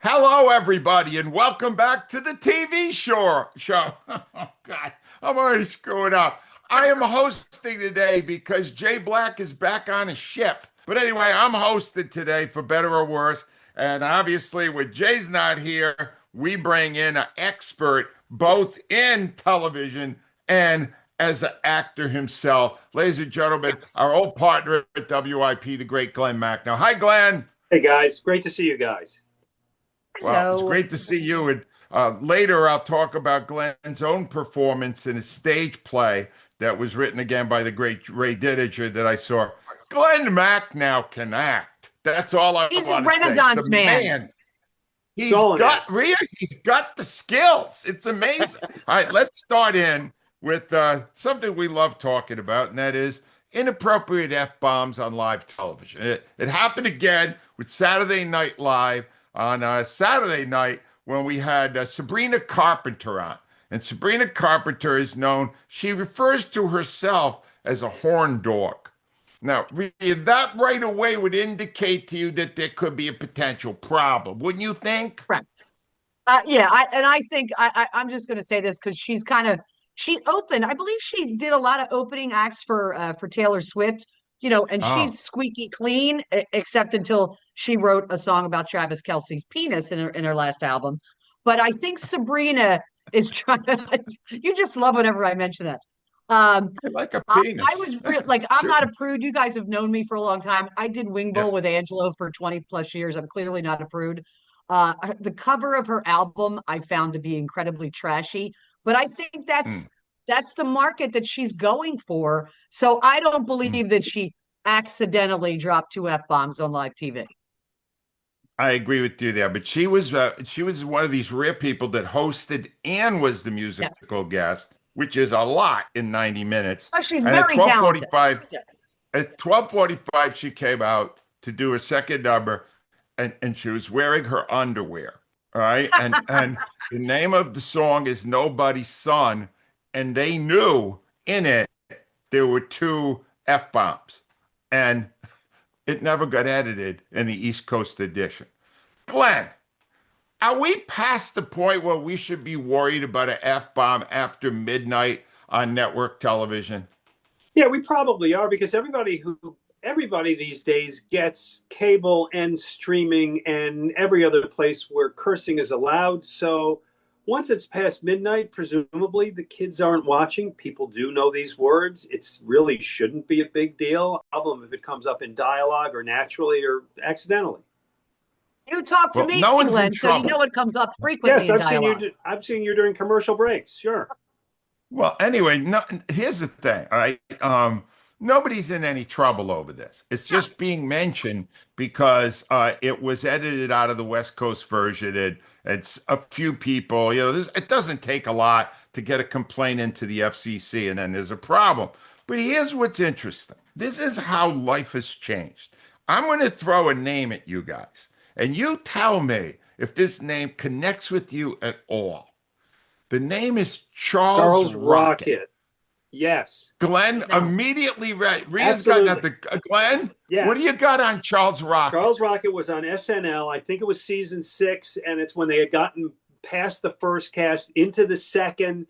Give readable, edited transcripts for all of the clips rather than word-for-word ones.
Hello, everybody, and welcome back to the TV show. Oh, God, I'm already screwing up. I am hosting today because Jay Black is back on a ship. But anyway, I'm hosted today for better or worse. And obviously, when Jay's not here, we bring in an expert both in television and as an actor himself. Ladies and gentlemen, our old partner at WIP, the great Glenn Mack. Now, hi, Glenn. Hey guys, great to see you guys. Well, it's Hello. great to see you. And later, I'll talk about Glenn's own performance in a stage play that was written again by the great Ray Didiger that I saw. Glenn Mack now can act. That's all I He's a want to say. Renaissance The man. man. It's He's all in got Rhea, he's got the skills. It's amazing. All right, let's start in with something we love talking about, and that is inappropriate F-bombs on live television. It happened again with Saturday Night Live on Saturday night when we had Sabrina Carpenter on. And Sabrina Carpenter is known, she refers to herself as a horn dog. Now, that right away would indicate to you that there could be a potential problem, wouldn't you think? Correct. Yeah, I think I'm just going to say this because she opened. I believe she did a lot of opening acts for Taylor Swift, and Oh, she's squeaky clean, except until she wrote a song about Travis Kelce's penis in her last album. But I think Sabrina is trying to. You just love whenever I mention that. Um, I like a I penis. was like, I'm Sure. not a prude. You guys have known me for a long time. I did Wing Yeah. Bowl with Angelo for 20 plus years. I'm clearly not a prude. The cover of her album I found to be incredibly trashy, but I think Mm, that's the market that she's going for. So I don't mm. believe that she accidentally dropped two F bombs on live TV. I agree with you there, but she was one of these rare people that hosted and was the Yeah. musical guest, which is a lot in 90 minutes. Oh, she's And at very talented. 12:45, Yeah. at 12:45, she came out to do a second number, and she was wearing her underwear. All right. And the name of the song is Nobody's Son. And they knew in it there were two F-bombs. And it never got edited in the East Coast edition. Glenn, are we past the point where we should be worried about an F-bomb after midnight on network television? Yeah, we probably are because everybody these days gets cable and streaming and every other place where cursing is allowed. So once it's past midnight, presumably the kids aren't watching. People do know these words. It's really shouldn't be a big deal. Problem if it comes up in dialogue or naturally or accidentally. You talk to Well, me, no one's in Glenn, so you trouble. know it comes up frequently Yes, in I've seen you. dialogue. I've seen you during commercial breaks. Sure. Well, anyway, no, here's the thing, all right? Nobody's in any trouble over this. It's just being mentioned because it was edited out of the West Coast version, and it's a few people. It doesn't take a lot to get a complaint into the FCC, and then there's a problem. But here's what's interesting. This is how life has changed. I'm going to throw a name at you guys, and you tell me if this name connects with you at all. The name is Charles Charles Rocket. Rocket. Yes. Glenn No. immediately read. Rhea's got Absolutely. nothing. Glenn, what do Yes. you got on Charles Rocket? Charles Rocket was on SNL. I think it was season 6, and it's when they had gotten past the first cast into the second.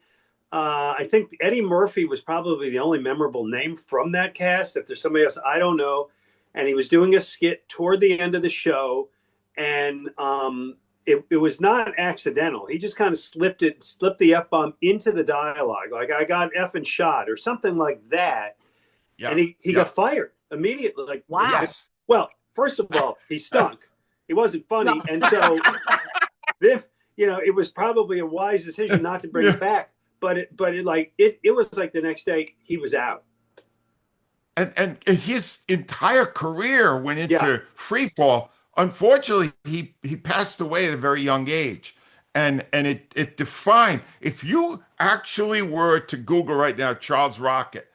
I think Eddie Murphy was probably the only memorable name from that cast. If there's somebody else, I don't know. And he was doing a skit toward the end of the show, and it was not accidental. He just kind of slipped the F bomb into the dialogue, like I got F and shot or something like that. Yeah, And he yeah, got fired immediately. Like, Wow. yes. well, first of all, he stunk. He wasn't No. funny, and so then it was probably a wise decision not to bring Yeah. it back. But it was like the next day he was out. And his entire career went Yeah, into free fall. Unfortunately, he passed away at a very young age. And it defined, if you actually were to Google right now, Charles Rocket,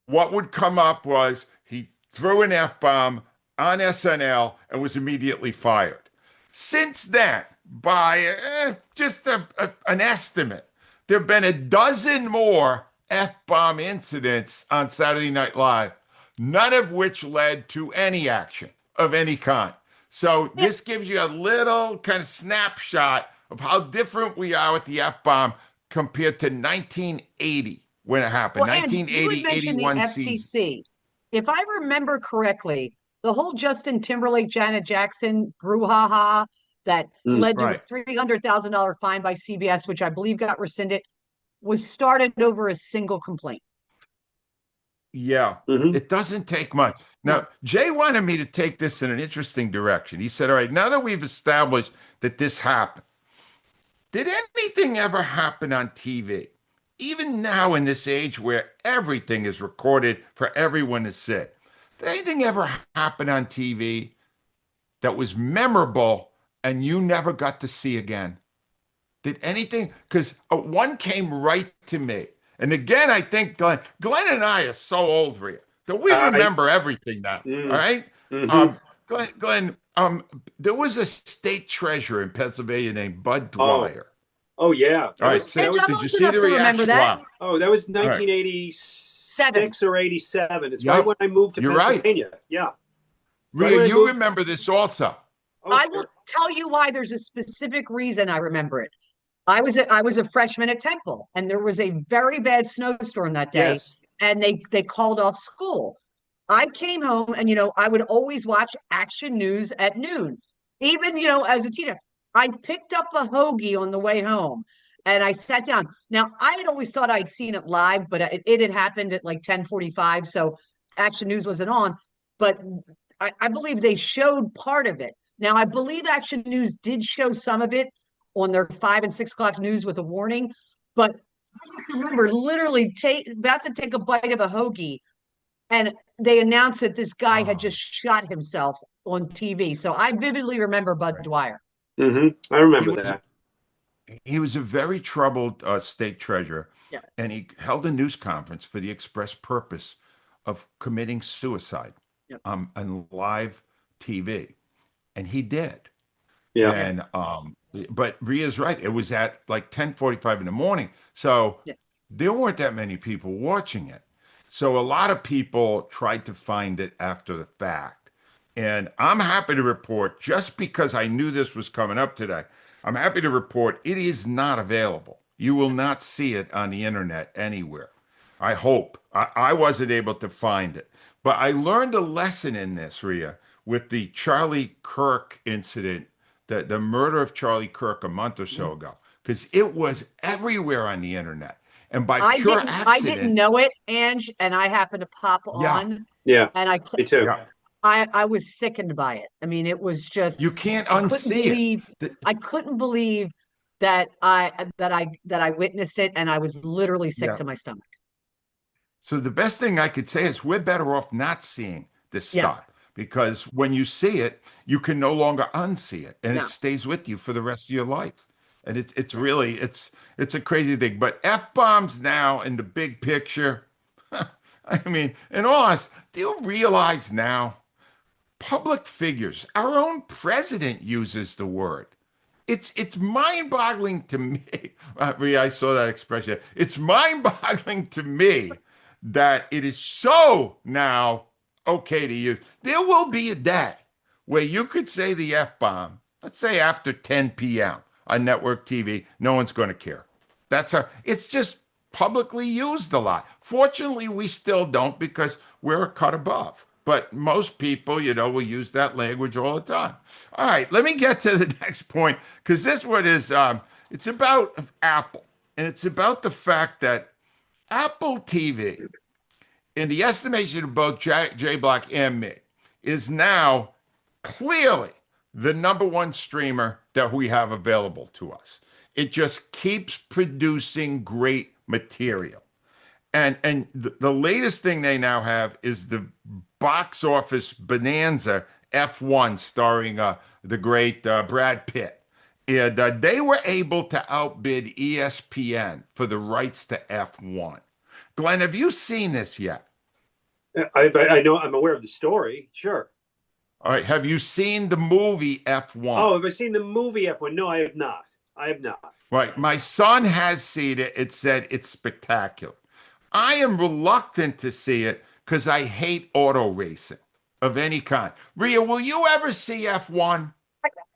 what would come up was he threw an F-bomb on SNL and was immediately fired. Since then, by just an estimate, there have been a dozen more F-bomb incidents on Saturday Night Live, none of which led to any action of any kind. So this gives you a little kind of snapshot of how different we are with the F-bomb compared to 1980 when it happened. Well, and you had 1980, mentioned the 81 season. FCC. If I remember correctly, the whole Justin Timberlake, Janet Jackson brouhaha that Mm. led to a Right. $300,000 fine by CBS, which I believe got rescinded, was started over a single complaint. Yeah, Hmm. it doesn't take much. No. Now, Jay wanted me to take this in an interesting direction. He said, all right, now that we've established that this happened, did anything ever happen on TV? Even now in this age where everything is recorded for everyone to see, did anything ever happen on TV that was memorable and you never got to see again? Did anything? Because one came right to me. And again, I think Glenn and I are so old, Rhea, that we I. remember everything now. All Mm. right. Hmm. Glenn, there was a state treasurer in Pennsylvania named Bud Oh. Dwyer. Oh yeah. All That right. was So that And was I'm did you old see enough the to remember reaction? that. Wow. Oh, that was All right. 1986 or 87. It's right Yep. when I moved to You're right. Pennsylvania. Yeah. Right Rhea, when I you moved. remember this also. Oh, I will sure. tell you why there's a specific reason I remember it. I was a freshman at Temple, and there was a very bad snowstorm that day, Yes. and they called off school. I came home, and I would always watch Action News at noon. Even as a teenager, I picked up a hoagie on the way home, and I sat down. Now I had always thought I'd seen it live, but it had happened at like 10:45, so Action News wasn't on. But I believe they showed part of it. Now I believe Action News did show some of it on their 5 and 6 o'clock news with a warning. But I remember literally about to take a bite of a hoagie, and they announced that this guy had Oh, just shot himself on TV. So I vividly remember Bud right. Dwyer. I He remember was that. he was a very troubled state treasurer, Yeah, and he held a news conference for the express purpose of committing suicide yeah, on live TV, and he did. Yeah. yeah, And but Rhea's right. It was at like 10:45 in the morning. So yeah. there weren't that many people watching it. So a lot of people tried to find it after the fact. And I'm happy to report, just because I knew this was coming up today, I'm happy to report it is not available. You will not see it on the internet anywhere. I hope. I wasn't able to find it. But I learned a lesson in this, Rhea, with the Charlie Kirk incident, the murder of Charlie Kirk a month or so ago, because it was everywhere on the internet. And by pure I didn't accident, know it, Ange, and I happened to pop yeah, on, Yeah. and Me too. yeah, I was sickened by it. I mean, it was you just can't I couldn't unsee it. believe I couldn't believe that I witnessed it, and I was literally sick Yeah. to my stomach. So the best thing I could say is we're better off not seeing this Yeah, stuff, because when you see it, you can no longer unsee it, and it no, stays with you for the rest of your life. And it's really it's a crazy thing. But F bombs now in the big picture, I mean, in all honesty, do you realize now public figures, our own president uses the word. It's mind-boggling to me. Rhea, I saw that expression. It's mind-boggling to me that it is so now okay to use. There will be a day where you could say the F-bomb, let's say after 10 p.m. on network TV, no one's going to care. It's just publicly used a lot. Fortunately, we still don't, because we're a cut above. But most people, will use that language all the time. All right, let me get to the next point, because this one is, it's about Apple. And it's about the fact that Apple TV, in the estimation of both J Block and me, is now clearly the number one streamer that we have available to us. It just keeps producing great material. And the latest thing they now have is the box office bonanza F1, starring the great Brad Pitt. And they were able to outbid ESPN for the rights to F1. Glenn, have you seen this yet? I know. I'm aware of the story. Sure. All right, have you seen the movie F1? Oh, have I seen the movie F1? No, I have not. I have not. Right, my son has seen it. It said it's spectacular. I am reluctant to see it because I hate auto racing. of any kind. Rhea, will you ever see F1?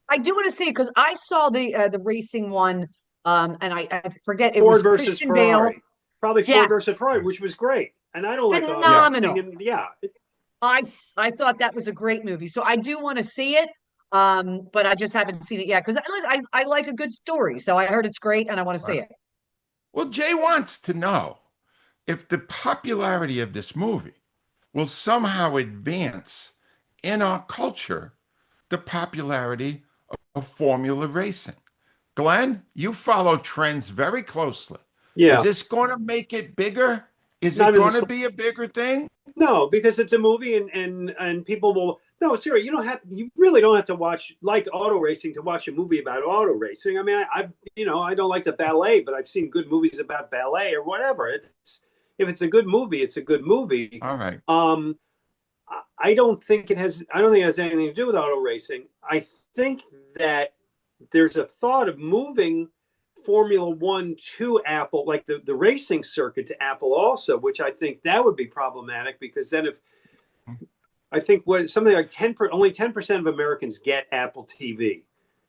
I do want to see it because I saw the racing one, and I forget it Ford was versus Christian Bale. Ferrari. Probably Ford versus Yes, Ferrari, which was great. And I don't like auto Yeah. racing. phenomenal. And yeah, I I thought that was a great movie, so I do want to see it. But I just haven't seen it yet because I like a good story, so I heard it's great and I want to see Right. it. Well, Jay wants to know if the popularity of this movie will somehow advance in our culture the popularity of Formula racing. Glenn, you follow trends very closely. Is yeah. this going to make it bigger? Is it Not in going to the be a bigger thing? No, because it's a movie, and people will. No, seriously, you really don't have to watch like auto racing to watch a movie about auto racing. I mean, I don't like the ballet, but I've seen good movies about ballet or whatever. If it's a good movie, it's a good movie. All right. I don't think it has. I don't think it has anything to do with auto racing. I think that there's a thought of moving Formula One to Apple, like the racing circuit to Apple also, which I think that would be problematic because then if I think what something like only 10% of Americans get Apple TV.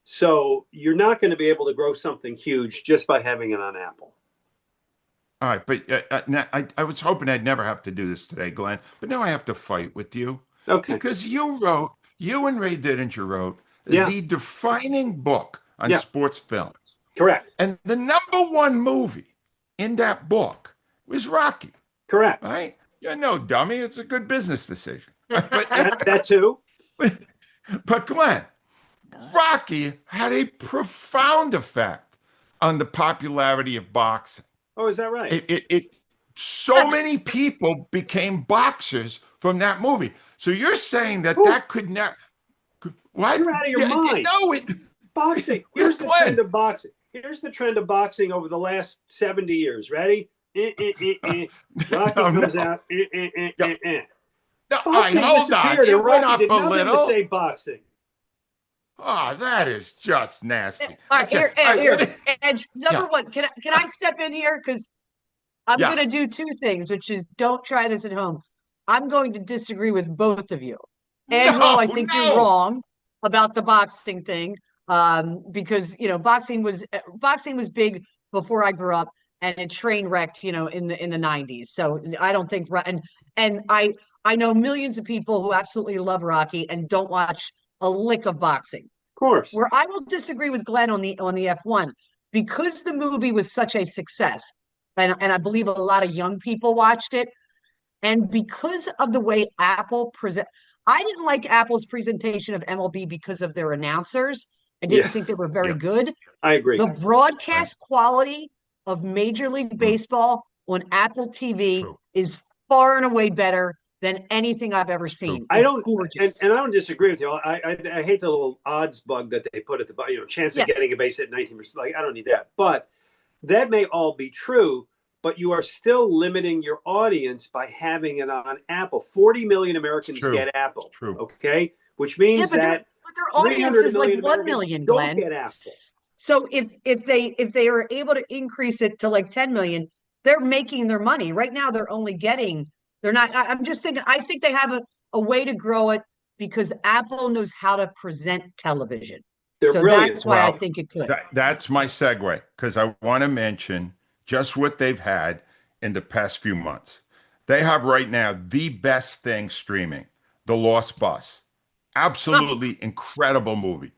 So you're not going to be able to grow something huge just by having it on Apple. All right, but I was hoping I'd never have to do this today, Glenn, but now I have to fight with you Okay. because you and Ray Didinger wrote Yeah. the defining book on Yeah. sports films. Correct. And the number one movie in that book was Rocky, Correct. right? You're no dummy. It's a good business decision. But, That too. but Glenn, Rocky had a profound effect on the popularity of boxing. Oh, is that right? So many people became boxers from that movie. So you're saying that Ooh. that could never, what? You're out of your mind. No, Boxing. Here's the trend of boxing. Here's the trend of boxing over the last 70 years. Ready? Rocky comes out. No, Boxing hold on. disappeared, It and went Rocky up did a nothing to little. say boxing. Oh, that is just nasty. All right, here, Edge. Number Yeah. one, can I step in here because I'm Yeah. going to do two things, which is don't try this at home. I'm going to disagree with both of you. Angelo, I think you're No. wrong about the boxing thing, because boxing was big before I grew up, and it train wrecked, in the 90s. So I don't think and I know millions of people who absolutely love Rocky and don't watch a lick of boxing. Of course. Where I will disagree with Glenn on the F1 because the movie was such a success, and I believe a lot of young people watched it, and because of the way Apple present. I didn't like Apple's presentation of MLB because of their announcers. I didn't Yeah. think they were very Yeah. good. I agree. The Right. broadcast quality of Major League Baseball on Apple TV True. is far and away better than anything I've ever It's true. seen. I It's don't, gorgeous. and I don't disagree with you. I hate the little odds bug that they put at the chance Yeah. of getting a base at 19%. Like I don't need that, but that may all be true. But you are still limiting your audience by having it on Apple. 40 million Americans True. get Apple. It's true. Okay, which means but that their audience 300 is like million 1 Americans million, don't Glenn. get Apple. So if they are able to increase it to like 10 million, they're making their money. Right now they're only getting they're not I'm just thinking I think they have a way to grow it because Apple knows how to present television. They're So brilliant. that's why I Well, think it could. that's my segue because I want to mention just what they've had in the past few months. They have right now the best thing streaming, The Lost Bus. Absolutely incredible movie.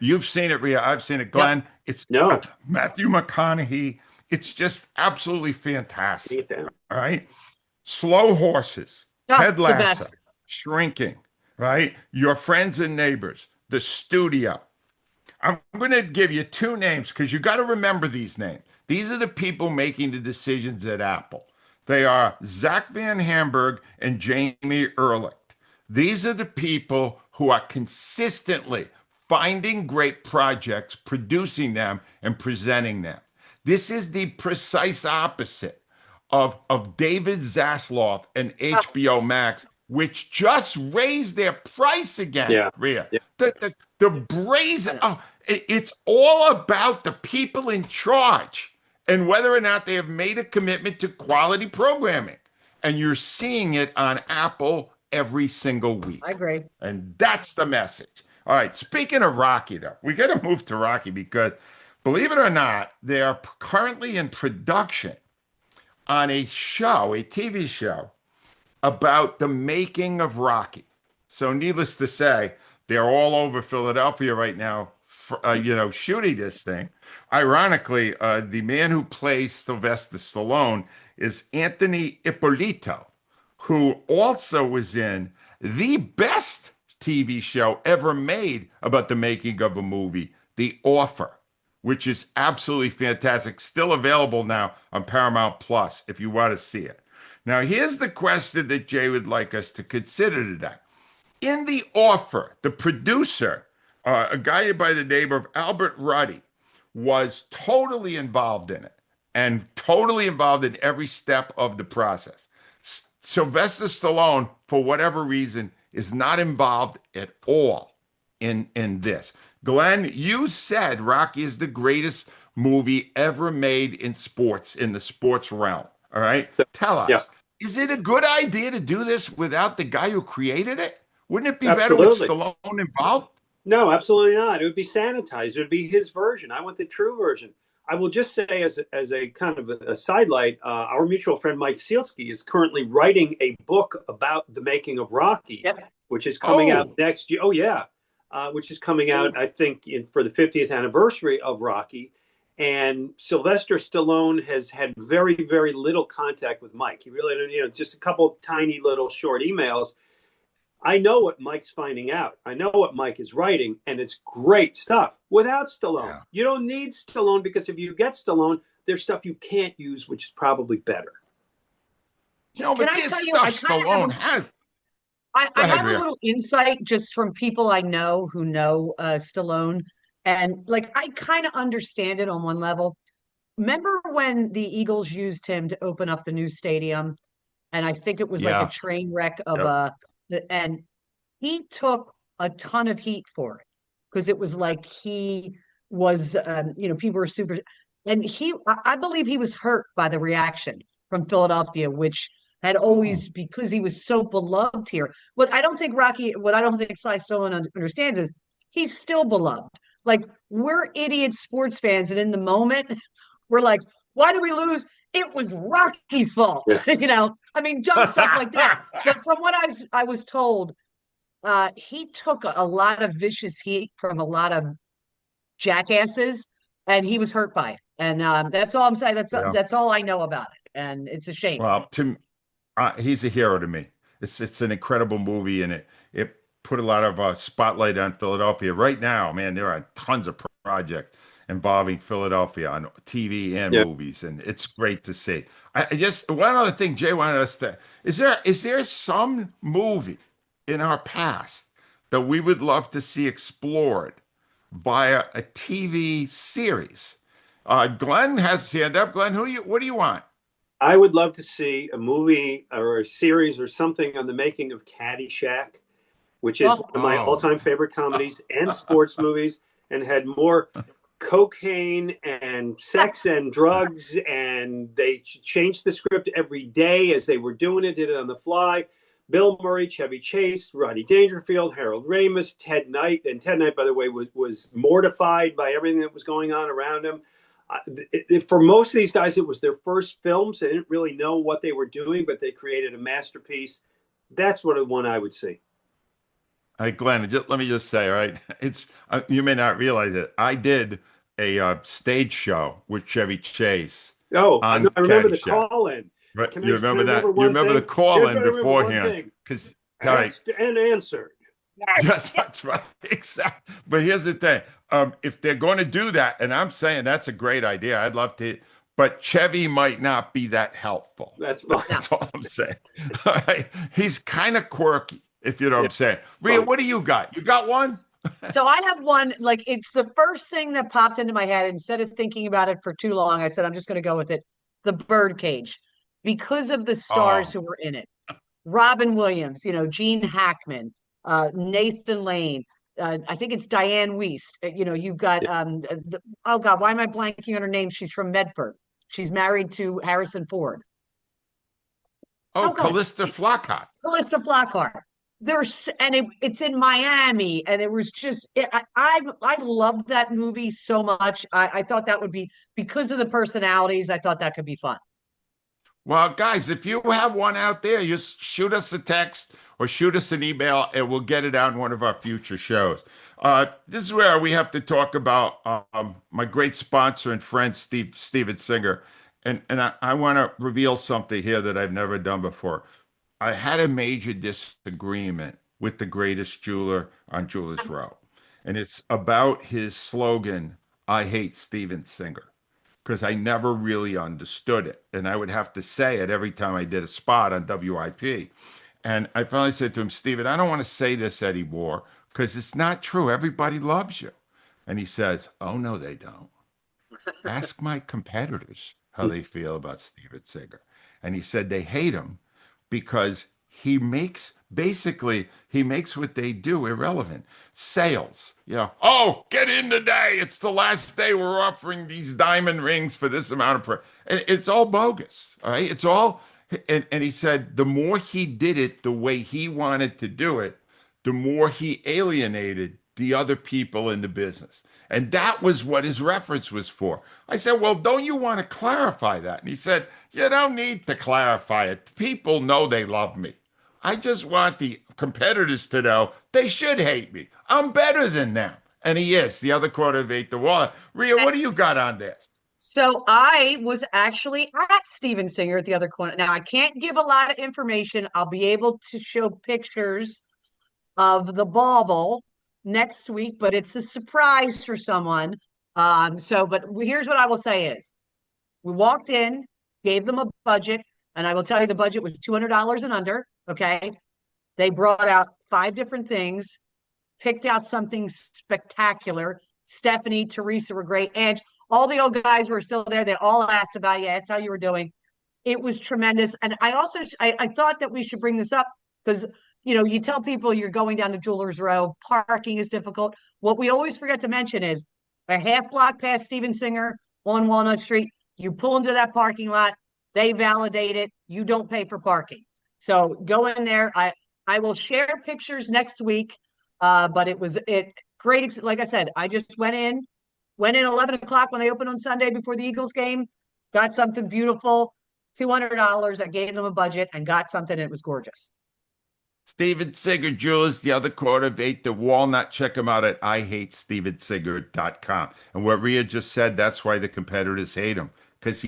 You've seen it, Rhea. I've seen it, Glenn. It's No. Matthew McConaughey. It's just absolutely fantastic. Ethan. All right. Slow Horses, Ted The Lasso, best. Shrinking, right? Your Friends and Neighbors, The Studio. I'm going to give you two names because you got to remember these names. These are the people making the decisions at Apple. They are Zach Van Hamburg and Jamie Ehrlich. These are the people who are consistently finding great projects, producing them, and presenting them. This is the precise opposite of David Zaslav and HBO Max, which just raised their price again, Yeah. Rhea. Yeah. The brazen, it's all about the people in charge and whether or not they have made a commitment to quality programming. And you're seeing it on Apple every single I week. agree. And that's the message. All right. Speaking of Rocky, though, we got to move to Rocky because, believe it or not, they are currently in production on a show, a TV show about the making of Rocky. So, needless to say, they're all over Philadelphia right now, shooting this thing. Ironically, the man who plays Sylvester Stallone is Anthony Ippolito, who also was in the best TV show ever made about the making of a movie, The Offer, which is absolutely fantastic. Still available now on Paramount Plus if you want to see it. Now, here's the question that Jay would like us to consider today. In The Offer, the producer, a guy by the name of Albert Ruddy, was totally involved in it and totally involved in every step of the process. Sylvester Stallone, for whatever reason, is not involved at all in this. Glenn, you said Rocky is the greatest movie ever made in sports, in the sports realm. All right. Tell Yeah, us, is it a good idea to do this without the guy who created it? Wouldn't it be better with absolutely. Stallone involved? No, absolutely not. It would be sanitized. It would be his version. I want the true version. I will just say, as a kind of a sidelight, our mutual friend Mike Sealski is currently writing a book about the making of Rocky, Yep. which is coming out Oh, next year. Oh yeah, which is coming out, I think, for the 50th anniversary of Rocky. And Sylvester Stallone has had very, very little contact with Mike. He really, just a couple of tiny little short emails. I know what Mike's finding out. I know what Mike is writing, and it's great stuff. Without Stallone, yeah. you don't need Stallone, because if you get Stallone, there's stuff you can't use, which is probably better. No, Can but I this tell you, stuff Stallone has. Go I ahead, have a Rhea. little insight just from people I know who know Stallone. And like, I kind of understand it on one level. Remember when the Eagles used him to open up the new stadium? And I think it was like a Yeah. train wreck of Yep. and he took a ton of heat for it because it was like he was, people were super, and I believe he was hurt by the reaction from Philadelphia, which had Oh, always, because he was so beloved here. What I don't think Sly Stallone understands is he's still beloved. Like, we're idiot sports fans, and in the moment, we're like, why did we lose? It was Rocky's fault. Yeah. I mean, dumb stuff like that. But from what I was told, he took a lot of vicious heat from a lot of jackasses, and he was hurt by it. And that's all I'm saying. yeah. That's all I know about it, and it's a shame. Well, he's a hero to me. It's an incredible movie, and it put a lot of spotlight on Philadelphia. Right now, man, there are tons of projects involving Philadelphia on TV and Yeah. movies, and it's great to see. I just one other thing Jay wanted us to is there some movie in our past that we would love to see explored via a TV series? Glenn has his hand up. Glenn, what do you want? I would love to see a movie or a series or something on the making of Caddyshack, which is Oh, one of my Oh, all-time favorite comedies and sports movies, and had more cocaine and sex and drugs, and they changed the script every day as they were doing it, did it on the fly. Bill Murray, Chevy Chase, Rodney Dangerfield, Harold Ramis, Ted Knight, and Ted Knight, by the way, was mortified by everything that was going on around him. For most of these guys, it was their first films. They didn't really know what they were doing, but they created a masterpiece. That's what one I would see. hey, Glenn, let me just say, all right, it's you may not realize it. I did a stage show with Chevy Chase Oh, on I remember the Caddyshack. call-in. Right? Can I You just remember remember that? You one remember the thing? call Here's in what I remember one beforehand? thing. Because, all right, Asked and answered. yes, that's right. Exactly. But here's the thing. If they're going to do that, and I'm saying that's a great idea, I'd love to, but Chevy might not be that helpful. That's fine. no. That's all I'm saying. All right? He's kind of quirky, if you know what Yeah, I'm saying. Rhea, what do you got? You got one? So I have one, like, it's the first thing that popped into my head. Instead of thinking about it for too long, I said, I'm just going to go with it. The Birdcage, because of the stars Oh, who were in it. Robin Williams, Gene Hackman, Nathan Lane. I think it's Diane Wiest. You've got, yeah. oh God, why am I blanking on her name? She's from Medford. She's married to Harrison Ford. Oh, Oh, go ahead. Callista Flockhart. Calista Flockhart. It's in Miami, and it was just I loved that movie so much. I thought that would be because of the personalities. I thought that could be fun. Well, guys, if you have one out there, just shoot us a text or shoot us an email, and we'll get it on one of our future shows. This is where we have to talk about my great sponsor and friend, Steven Singer. And I want to reveal something here that I've never done before. I had a major disagreement with the greatest jeweler on Jewelers Row. And it's about his slogan, I hate Steven Singer, because I never really understood it. And I would have to say it every time I did a spot on WIP. And I finally said to him, Steven, I don't want to say this anymore because it's not true. Everybody loves you. And he says, oh, no, they don't. Ask my competitors how they feel about Steven Singer. And he said they hate him because he makes what they do irrelevant. Sales, oh, get in today. It's the last day we're offering these diamond rings for this amount of price. And it's all bogus. All right. It's all, and he said the more he did it the way he wanted to do it, the more he alienated the other people in the business. And that was what his reference was for. I said, well, don't you want to clarify that? And he said, you don't need to clarify it. People know they love me. I just want the competitors to know they should hate me. I'm better than them. And he is. The other quarter of eight the wall. Rhea, what do you got on this? So I was actually at Steven Singer at the other corner. Now I can't give a lot of information. I'll be able to show pictures of the bauble next week, but it's a surprise for someone. But here's what I will say is we walked in, gave them a budget, and I will tell you the budget was $200 and under. Okay. They brought out 5 different things, picked out something spectacular. Stephanie, Teresa were great. And all the old guys were still there. They all asked about you, asked how you were doing. It was tremendous. And I thought that we should bring this up because you tell people you're going down to Jewelers Row, parking is difficult. What we always forget to mention is a half block past Steven Singer on Walnut Street, you pull into that parking lot, they validate it, you don't pay for parking. So go in there. I will share pictures next week. But it was great. Like I said, I just went in 11 o'clock when they opened on Sunday before the Eagles game, got something beautiful, $200. I gave them a budget and got something. And it was gorgeous. Steven Singer Jewelers, the other quarter of eight, the Walnut. Check him out at IHateStevenSinger.com. And what Rhea just said, that's why the competitors hate him. Because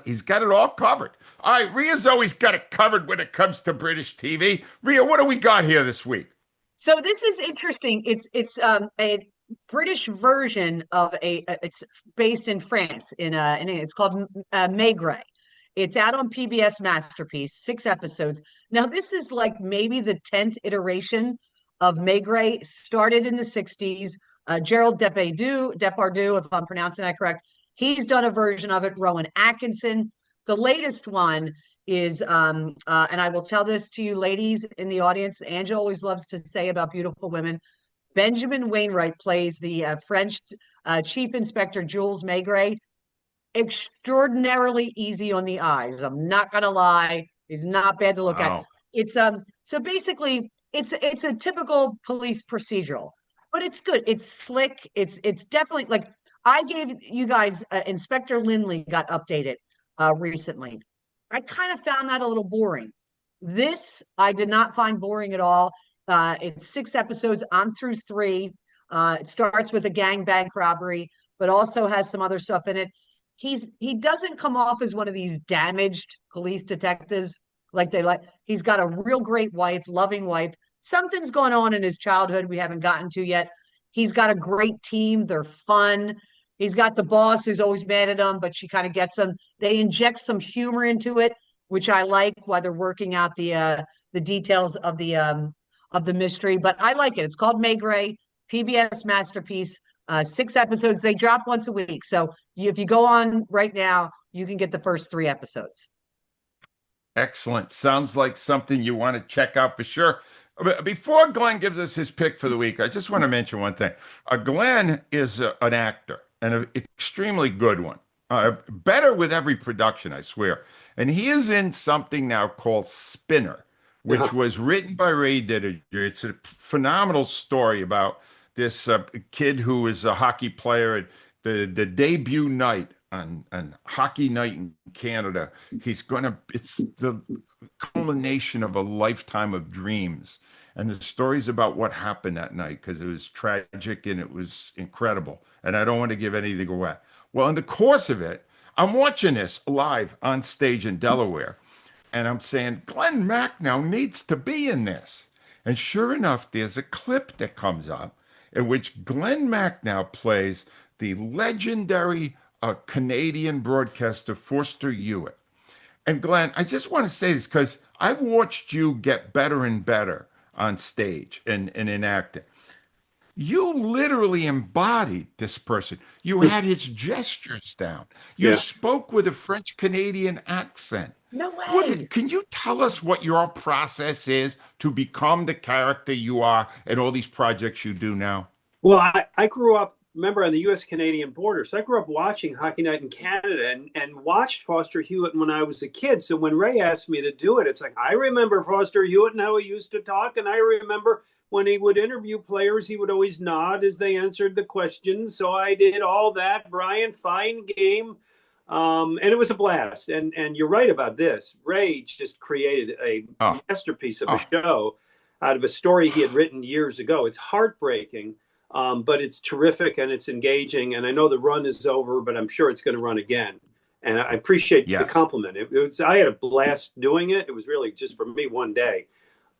he's got it all covered. All right, Rhea's always got it covered when it comes to British TV. Rhea, what do we got here this week? So this is interesting. It's a British version of it's based in France and it's called Maigret. It's out on PBS Masterpiece, 6 episodes. Now this is like maybe the 10th iteration of Maigret. Started in the 60s. Gerald Depardieu, if I'm pronouncing that correct, he's done a version of it. Rowan Atkinson. The latest one is and I will tell this to you ladies in the audience. Angelo always loves to say about beautiful women. Benjamin Wainwright plays the French Chief Inspector Jules Maigret. Extraordinarily easy on the eyes. I'm not gonna lie, he's not bad to look at. It's so basically it's a typical police procedural, but it's good. It's slick. It's definitely like I gave you guys Inspector Lindley got updated recently. I kind of found that a little boring. This I did not find boring at all. It's 6 episodes. I'm through 3. It starts with a gang bank robbery, but also has some other stuff in it. He doesn't come off as one of these damaged police detectives like they like. He's got a real great wife, loving wife. Something's going on in his childhood we haven't gotten to yet. He's got a great team. They're fun. He's got the boss who's always mad at him, but she kind of gets him. They inject some humor into it, which I like while they're working out the details of the mystery. But I like it. It's called Maigret, PBS Masterpiece. 6 episodes. They drop once a week. So if you go on right now, you can get the first 3 episodes. Excellent. Sounds like something you want to check out for sure. Before Glenn gives us his pick for the week, I just want to mention one thing. Glenn is an actor and an extremely good one. better with every production, I swear. And he is in something now called Spinner, which Uh-huh. was written by Ray Didiger. It's a phenomenal story about this kid who is a hockey player at the debut night on hockey night in Canada. It's the culmination of a lifetime of dreams. And the stories about what happened that night, because it was tragic and it was incredible. And I don't want to give anything away. Well, in the course of it, I'm watching this live on stage in Delaware, and I'm saying, Glenn Macnow needs to be in this. And sure enough, there's a clip that comes up in which Glenn Macnow plays the legendary Canadian broadcaster Foster Hewitt. And Glenn, I just want to say this because I've watched you get better and better on stage and in acting. You literally embodied this person. You had his gestures down. You Yeah. spoke with a French Canadian accent. No way. Can you tell us what your process is to become the character you are in all these projects you do now? Well, I grew up, remember, on the U.S. Canadian border. So I grew up watching Hockey Night in Canada and watched Foster Hewitt when I was a kid. So when Ray asked me to do it, it's like, I remember Foster Hewitt and how he used to talk. And I remember when he would interview players, he would always nod as they answered the questions. So I did all that. Brian, fine game. And it was a blast. And you're right about this. Ray just created a Oh, masterpiece of a oh, show out of a story he had written years ago. It's heartbreaking. But it's terrific and it's engaging. And I know the run is over, but I'm sure it's going to run again. And I appreciate the yes. compliment. I had a blast doing it. It was really just for me one day.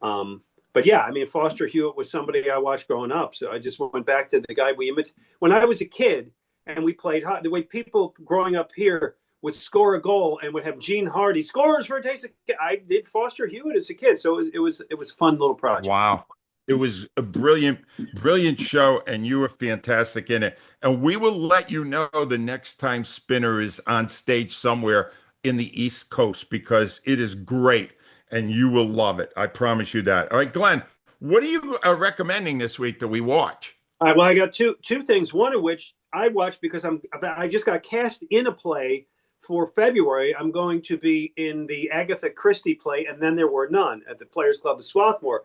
But yeah, I mean, Foster Hewitt was somebody I watched growing up. So I just went back to the guy we imitated when I was a kid and we played hockey. The way people growing up here would score a goal and would have Gene Hardy scores for a taste. I did Foster Hewitt as a kid, so it was a fun little project. Wow. It was a brilliant, brilliant show, and you were fantastic in it. And we will let you know the next time Spinner is on stage somewhere in the East Coast because it is great and you will love it. I promise you that. All right, Glenn, what are you recommending this week that we watch? All right, well, I got two things. One of which I watched because I just got cast in a play for February. I'm going to be in the Agatha Christie play, and then there were none at the Players Club of Swarthmore.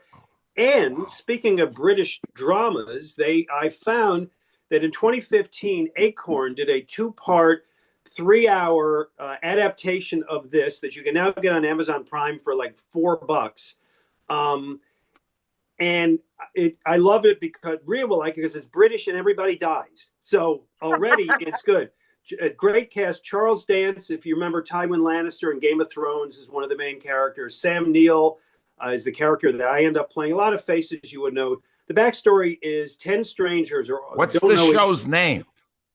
And speaking of British dramas, I found that in 2015, Acorn did a two-part, 3-hour adaptation of this that you can now get on Amazon Prime for like $4. And I love it because Rhea will like it because it's British and everybody dies. So already it's good. A great cast. Charles Dance, if you remember Tywin Lannister in Game of Thrones, is one of the main characters. Sam Neill is the character that I end up playing. A lot of faces you would know. The backstory is 10 strangers or What's don't the know show's name?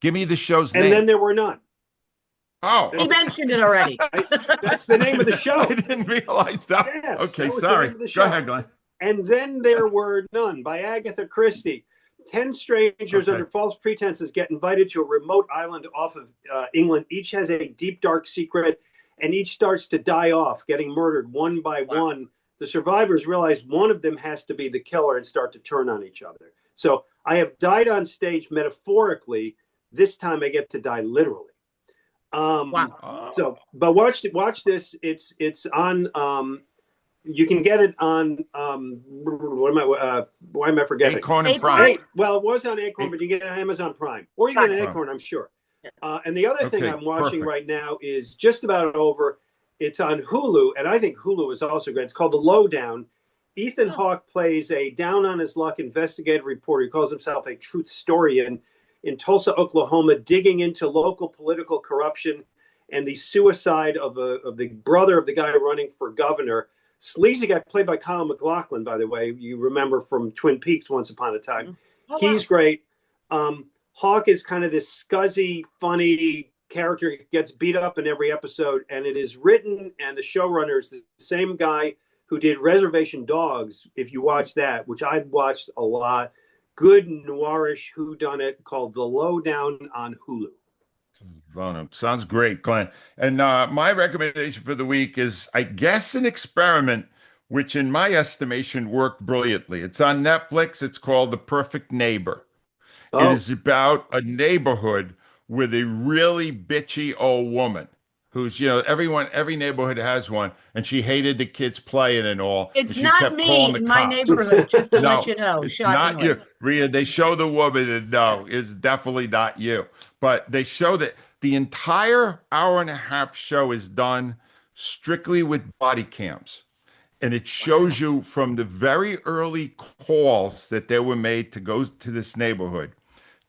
Give me the show's and name. then there were none. Oh, He okay. mentioned it already. That's the name of the show. I didn't realize that. Yes, Okay, that was the sorry. name of the Go show. ahead, Glenn. And then there were none by Agatha Christie. 10 strangers Okay. under false pretenses get invited to a remote island off of England. Each has a deep, dark secret, and each starts to die off, getting murdered one by one. The survivors realize one of them has to be the killer and start to turn on each other. So I have died on stage metaphorically. This time I get to die literally. Wow. Oh, But watch this. It's on. You can get it on. Why am I forgetting? Acorn and Acorn? Prime. Well, it was on Acorn, but you can get it on Amazon Prime, or you can get it on Prime. Acorn, I'm sure. And the other thing Okay, I'm watching perfect. right now is just about over. It's on Hulu, and I think Hulu is also great. It's called The Lowdown. Ethan Hawke plays a down on his luck investigative reporter. He calls himself a truth historian in Tulsa, Oklahoma, digging into local political corruption and the suicide of the brother of the guy running for governor. Sleazy guy played by Kyle MacLachlan, by the way, you remember from Twin Peaks Once Upon a Time. Oh, He's wow. great. Hawk is kind of this scuzzy, funny character. He gets beat up in every episode, and it is written, and the showrunner is the same guy who did Reservation Dogs, if you watch that, which I've watched a lot. Good noirish whodunit called The Lowdown on Hulu. Well, sounds great, Glenn. And my recommendation for the week is, I guess, an experiment, which in my estimation worked brilliantly. It's on Netflix. It's called The Perfect Neighbor. It Oh, is about a neighborhood with a really bitchy old woman who's, every neighborhood has one, and she hated the kids playing and all, and It's she not kept calling me the in my cops. neighborhood, just to let No, you know, it's not shockingly. you, Rhea. They show the woman, and no, it's definitely not you. But they show that the entire hour and a half show is done strictly with body cams. And it shows Wow. you from the very early calls that they were made to go to this neighborhood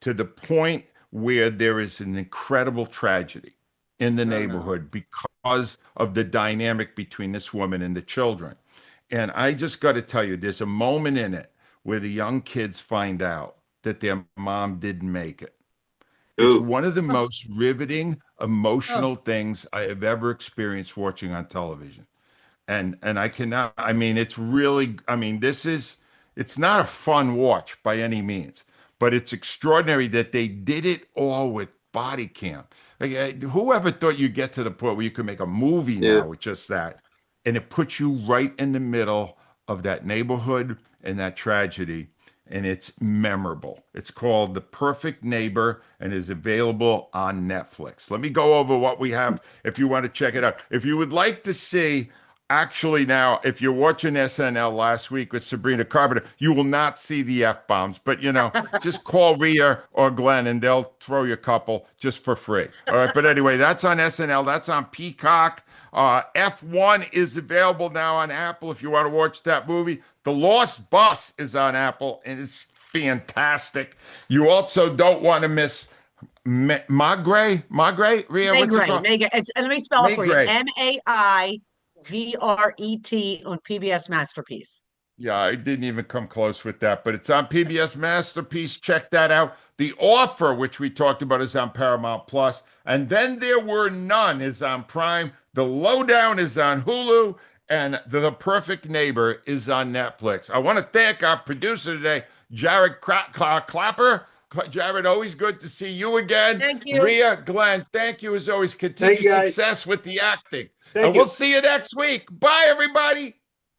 to the point where there is an incredible tragedy in the Oh no. neighborhood because of the dynamic between this woman and the children. And I just got to tell you, there's a moment in it where the young kids find out that their mom didn't make it. It's Ooh. one of the Oh, most riveting, oh. emotional things I have ever experienced watching on television. And I cannot, I mean, it's really, I mean, it's not a fun watch by any means, but it's extraordinary that they did it all with body cam. Like, whoever thought you'd get to the point where you could make a movie Yeah. now with just that? And it puts you right in the middle of that neighborhood and that tragedy. And it's memorable. It's called The Perfect Neighbor and is available on Netflix. Let me go over what we have if you want to check it out. If you would like to see, actually, now, if you're watching SNL last week with Sabrina Carpenter, you will not see the F bombs, but just call Rhea or Glenn and they'll throw you a couple just for free. All right. But anyway, that's on SNL. That's on Peacock. F1 is available now on Apple if you want to watch that movie. The Lost Bus is on Apple and it's fantastic. You also don't want to miss Magre, Rhea, what's it Maigret, called? Maigret. Let me spell it for you. Maigret. Maigret on PBS Masterpiece. Yeah, I didn't even come close with that, but it's on PBS Masterpiece. Check that out. The Offer, which we talked about, is on Paramount Plus. And Then There Were None is on Prime. The Lowdown is on Hulu. And The Perfect Neighbor is on Netflix. I want to thank our producer today, Jared Clapper. Jared, always good to see you again. Thank you. Rhea, Glenn, thank you as always. Thank Continued you, guys. success with the acting. Thank And we'll you. see you next week. Bye, everybody.